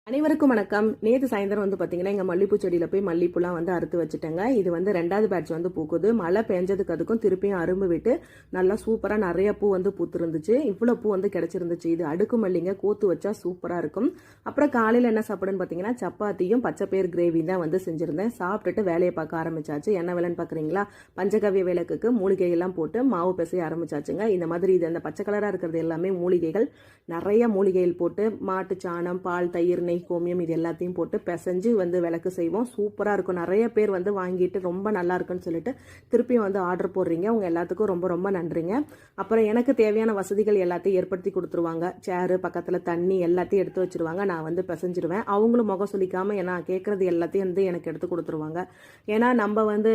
அனைவருக்கும் வணக்கம். நேற்று சாயந்தரம் வந்து பார்த்தீங்கன்னா எங்கள் மல்லிப்பூ செடியில் போய் மல்லிப்பூலாம் வந்து அறுத்து வச்சுட்டேங்க. இது வந்து 2வது பேட்ச் வந்து பூக்குது. மழை பெஞ்சதுக்கு அதுக்கும் திருப்பியும் அரும்பு விட்டு நல்லா சூப்பராக நிறைய பூ வந்து பூத்துருந்துச்சு. இவ்வளோ பூ வந்து கிடச்சிருந்துச்சு. இது அடுக்கு மல்லிங்க, கோத்து வச்சா சூப்பராக இருக்கும். அப்புறம் காலையில் என்ன சாப்பிடுன்னு பார்த்தீங்கன்னா சப்பாத்தியும் பச்சைப்பயிர் கிரேவி தான் வந்து செஞ்சுருந்தேன். சாப்பிட்டுட்டு வேலையை பார்க்க ஆரம்பிச்சாச்சு. என்ன வேலைன்னு பார்க்குறீங்களா? பஞ்சகவ்ய விளக்குக்கு மூலிகைகள்லாம் போட்டு மாவு பிசைய ஆரம்பிச்சாச்சுங்க. இந்த மாதிரி இது அந்த பச்சை கலராக இருக்கிறது எல்லாமே மூலிகைகள். நிறைய மூலிகைகள் போட்டு மாட்டு சாணம், பால், தயிர், நெய், கோமியம் இது எல்லாத்தையும் போட்டு பிசைஞ்சு வந்து விளக்கு செய்வோம். சூப்பராக இருக்கும். நிறைய பேர் வந்து வாங்கிட்டு ரொம்ப நல்லா இருக்குன்னு சொல்லிட்டு திருப்பியும் வந்து ஆர்டர் போடுறீங்க. உங்கள் எல்லாத்துக்கும் ரொம்ப ரொம்ப நன்றிங்க. அப்புறம் எனக்கு தேவையான வசதிகள் எல்லாத்தையும் ஏற்படுத்தி கொடுத்துருவாங்க. சேரு பக்கத்தில் தண்ணி எல்லாத்தையும் எடுத்து வச்சிருவாங்க. நான் வந்து பிசைஞ்சிருவேன். அவங்களும் முகம் சொல்லிக்காமல் நான் கேட்குறது எல்லாத்தையும் வந்து எனக்கு எடுத்து கொடுத்துருவாங்க. ஏன்னா நம்ம வந்து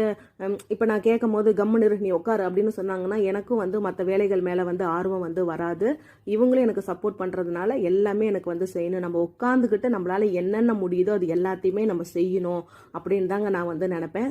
இப்போ நான் கேட்கும் போது கம்முன்னு நீ உட்காரு அப்படின்னு சொன்னாங்கன்னா எனக்கும் வந்து மற்ற வேலைகள் மேலே வந்து ஆர்வம் வந்து வராது. இவங்களும் எனக்கு சப்போர்ட் பண்ணுறதுனால எல்லாமே எனக்கு வந்து செய்யணும். நம்ம உட்காந்துக்கிட்டு நம்மளால என்னென்ன முடியுதோ அது எல்லாத்தையுமே நம்ம செய்யணும் அப்படின்னு தாங்க நான் வந்து நினைப்பேன்.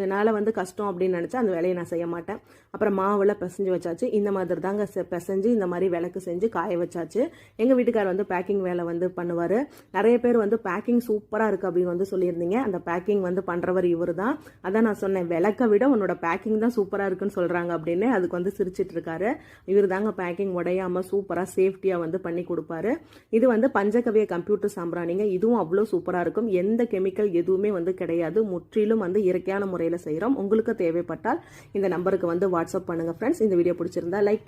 என்னால் வந்து கஷ்டம் அப்படின்னு நினச்சா அந்த வேலையை நான் செய்ய மாட்டேன். அப்புறம் மாவில் பிசைஞ்சு வச்சாச்சு. இந்த மாதிரி தாங்க பிசைஞ்சு இந்த மாதிரி விளக்கு செஞ்சு காய வச்சாச்சு. எங்கள் வீட்டுக்கார் வந்து பேக்கிங் வேலை வந்து பண்ணுவார். நிறைய பேர் வந்து பேக்கிங் சூப்பராக இருக்குது அப்படின்னு வந்து சொல்லியிருந்தீங்க. அந்த பேக்கிங் வந்து பண்ணுறவர் இவர் தான். அதான் நான் சொன்னேன், விளக்கை விட உன்னோட பேக்கிங் தான் சூப்பராக இருக்குன்னு சொல்கிறாங்க அப்படின்னு. அதுக்கு வந்து சிரிச்சிட்டு இருக்காரு. இவர் தாங்க பேக்கிங் உடையாமல் சூப்பராக சேஃப்டியாக வந்து பண்ணி கொடுப்பாரு. இது வந்து பஞ்சகவ்ய கம்ப்யூட்டர் சாம்பிராணிங்க. இதுவும் அவ்வளோ சூப்பராக இருக்கும். எந்த கெமிக்கல் எதுவுமே வந்து கிடையாது. முற்றிலும் வந்து இயற்கையான முறையில் செய்கிறோம். உங்களுக்கு தேவைப்பட்டால் இந்த நம்பருக்கு வந்து வாட்ஸ்அப் பண்ணுங்கள் ஃப்ரெண்ட்ஸ். இந்த வீடியோ பிடிச்சிருந்தா லைக்